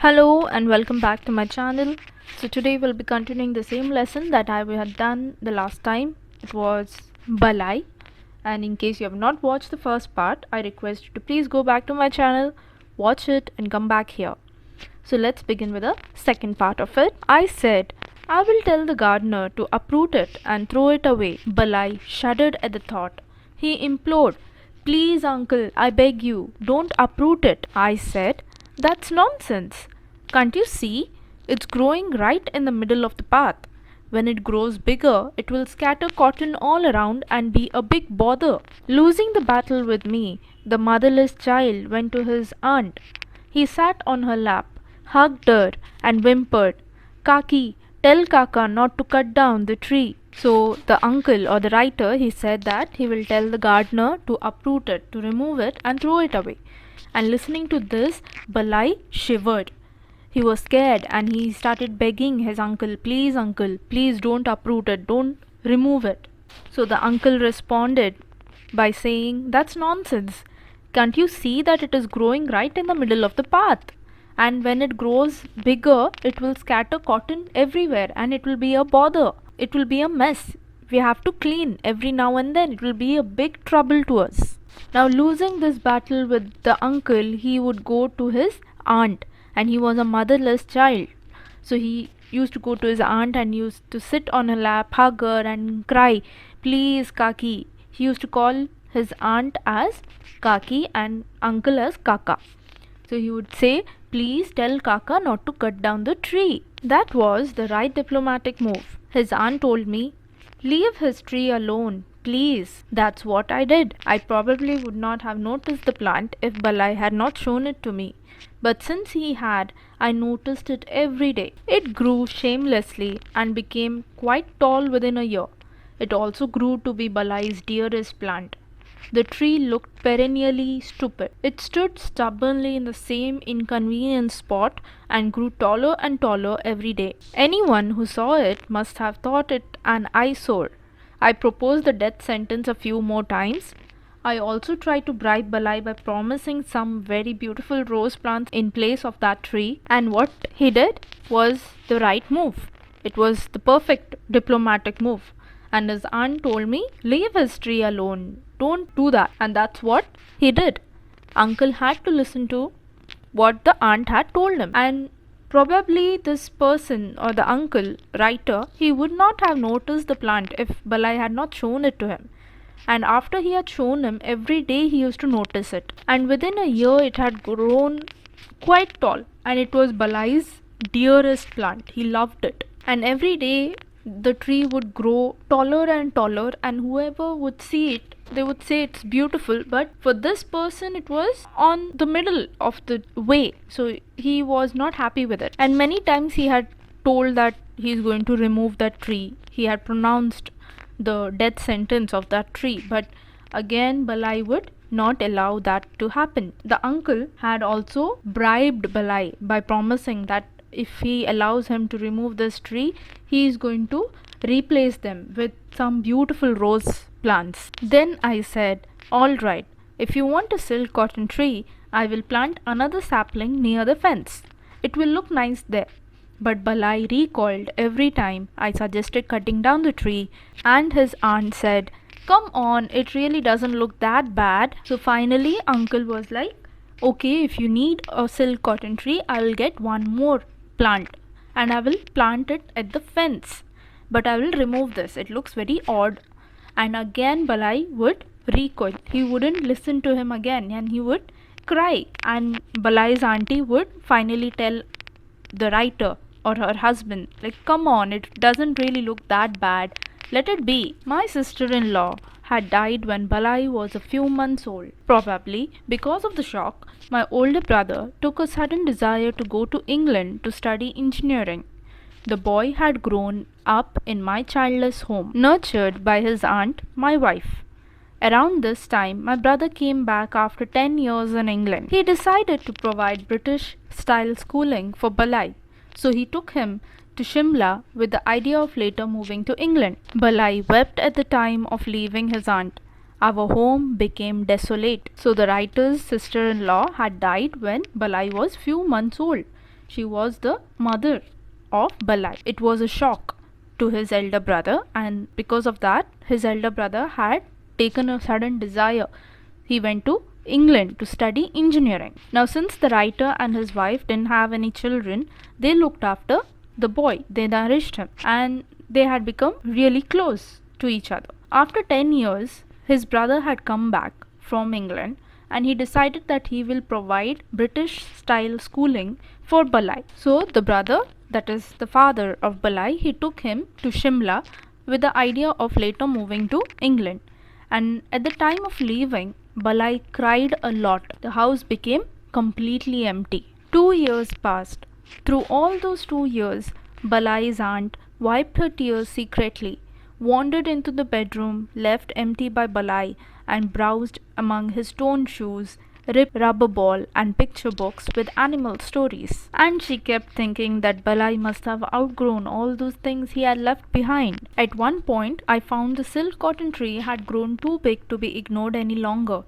Hello and welcome back to my channel. So today we'll be continuing the same lesson that I had done the last time. It was Balai, and in case you have not watched the first part, I request you to please go back to my channel, watch it and come back here. So let's begin with the second part of it. I said, I will tell the gardener to uproot it and throw it away. Balai shuddered at the thought. He implored, Please uncle, I beg you, don't uproot it. I said, That's nonsense. Can't you see? It's growing right in the middle of the path. When it grows bigger, it will scatter cotton all around and be a big bother. Losing the battle with me, the motherless child went to his aunt. He sat on her lap, hugged her, and whimpered, Kaki, tell Kaka not to cut down the tree. So the uncle or the writer, he said that he will tell the gardener to uproot it, to remove it and throw it away. And listening to this, Balai shivered. He was scared and he started begging his uncle, please don't uproot it, don't remove it. So the uncle responded by saying, That's nonsense. Can't you see that it is growing right in the middle of the path? And when it grows bigger, it will scatter cotton everywhere and it will be a bother. It will be a mess. We have to clean every now and then. It will be a big trouble to us. Now, losing this battle with the uncle, he would go to his aunt, and he was a motherless child. So he used to go to his aunt and used to sit on her lap, hug her and cry, Please Kaki. He used to call his aunt as Kaki and uncle as Kaka. So he would say, Please tell Kaka not to cut down the tree. That was the right diplomatic move. His aunt told me, Leave his tree alone, please. That's what I did. I probably would not have noticed the plant if Balai had not shown it to me. But since he had, I noticed it every day. It grew shamelessly and became quite tall within a year. It also grew to be Balai's dearest plant. The tree looked perennially stupid. It stood stubbornly in the same inconvenient spot and grew taller and taller every day. Anyone who saw it must have thought it an eyesore. I proposed the death sentence a few more times. I also tried to bribe Balai by promising some very beautiful rose plants in place of that tree, and what he did was the right move. It was the perfect diplomatic move. And his aunt told me, Leave his tree alone. Don't do that. And that's what he did. Uncle had to listen to what the aunt had told him. And probably this person or the uncle, writer, he would not have noticed the plant if Balai had not shown it to him. And after he had shown him, every day he used to notice it. And within a year it had grown quite tall. And it was Balai's dearest plant. He loved it. And every day the tree would grow taller and taller, and whoever would see it, they would say it's beautiful, but for this person it was on the middle of the way, so he was not happy with it. And many times he had told that he is going to remove that tree. He had pronounced the death sentence of that tree, but again Balai would not allow that to happen. The uncle had also bribed Balai by promising that if he allows him to remove this tree, he is going to replace them with some beautiful rose plants. Then I said, All right, if you want a silk cotton tree, I will plant another sapling near the fence. It will look nice there. But Balai recoiled every time I suggested cutting down the tree, and his aunt said, Come on, it really doesn't look that bad. So finally, uncle was like, Okay, if you need a silk cotton tree, I will get one more plant and I will plant it at the fence, but I will remove this, it looks very odd. And again Balai would recoil. He wouldn't listen to him again and he would cry, and Balai's auntie would finally tell the writer or her husband, like, come on, it doesn't really look that bad, let it be. My sister-in-law had died when Balai was a few months old. Probably because of the shock, my older brother took a sudden desire to go to England to study engineering. The boy had grown up in my childless home, nurtured by his aunt, my wife. Around this time, my brother came back after 10 years in England. He decided to provide British-style schooling for Balai, so he took him to Shimla with the idea of later moving to England. Balai wept at the time of leaving his aunt. Our home became desolate. So the writer's sister-in-law had died when Balai was few months old. She was the mother of Balai. It was a shock to his elder brother, and because of that, his elder brother had taken a sudden desire. He went to England to study engineering. Now, since the writer and his wife didn't have any children, they looked after the boy, they nourished him, and they had become really close to each other. After 10 years, his brother had come back from England and he decided that he will provide British style schooling for Balai. So the brother, that is the father of Balai, he took him to Shimla with the idea of later moving to England. And at the time of leaving, Balai cried a lot. The house became completely empty. 2 years passed. Through all those 2 years, Balai's aunt wiped her tears secretly, wandered into the bedroom left empty by Balai, and browsed among his torn shoes, ripped rubber ball, and picture books with animal stories. And she kept thinking that Balai must have outgrown all those things he had left behind. At one point, I found the silk cotton tree had grown too big to be ignored any longer.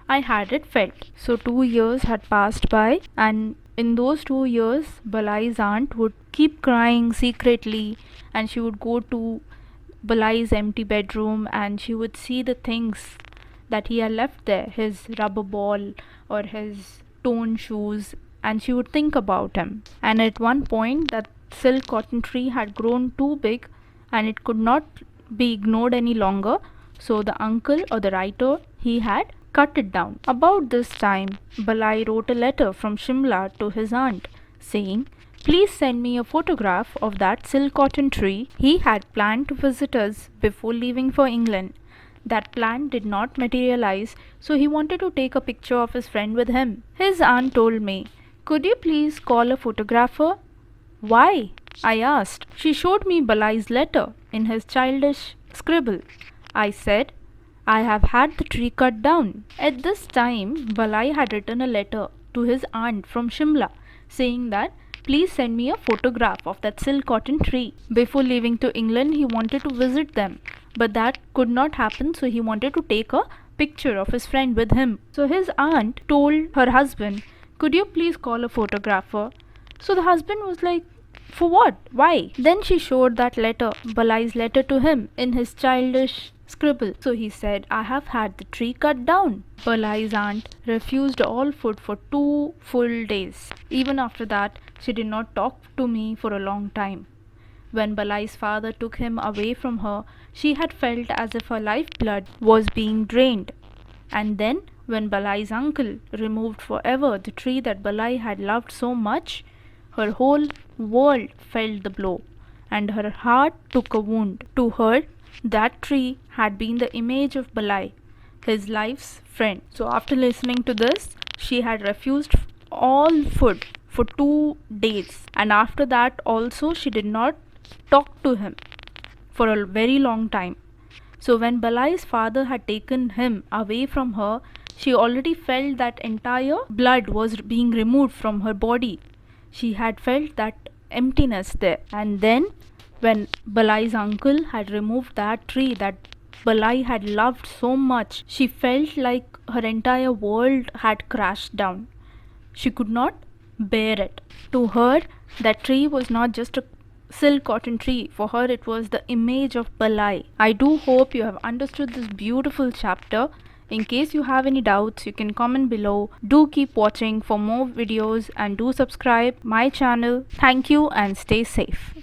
I had it felled. So 2 years had passed by, and in those 2 years, Balai's aunt would keep crying secretly, and she would go to Balai's empty bedroom and she would see the things that he had left there, his rubber ball or his torn shoes, and she would think about him. And at one point, that silk cotton tree had grown too big and it could not be ignored any longer. So the uncle or the writer, he had cut it down. About this time, Balai wrote a letter from Shimla to his aunt saying, "Please send me a photograph of that silk cotton tree." He had planned to visit us before leaving for England. That plan did not materialize, so he wanted to take a picture of his friend with him. His aunt told me, "Could you please call a photographer?" "Why?" I asked. She showed me Balai's letter in his childish scribble. I said, "I have had the tree cut down." At this time, Balai had written a letter to his aunt from Shimla saying that, "Please send me a photograph of that silk cotton tree." Before leaving to England, he wanted to visit them, but that could not happen, so he wanted to take a picture of his friend with him. So his aunt told her husband, "Could you please call a photographer?" So the husband was like, "For what? Why?" Then she showed that letter, Balai's letter, to him in his childish scribble. So he said, "I have had the tree cut down." Balai's aunt refused all food for 2 full days. Even after that, she did not talk to me for a long time. When Balai's father took him away from her, she had felt as if her lifeblood was being drained. And then, when Balai's uncle removed forever the tree that Balai had loved so much, her whole world felt the blow, and her heart took a wound. To her, that tree had been the image of Balai, his life's friend. So after listening to this, she had refused all food for 2 days. And after that also, she did not talk to him for a very long time. So when Balai's father had taken him away from her, she already felt that entire blood was being removed from her body. She had felt that emptiness there. And then when Balai's uncle had removed that tree that Balai had loved so much, she felt like her entire world had crashed down. She could not bear it. To her, that tree was not just a silk cotton tree. For her, it was the image of Balai. I do hope you have understood this beautiful chapter. In case you have any doubts, you can comment below. Do keep watching for more videos and do subscribe my channel. Thank you and stay safe.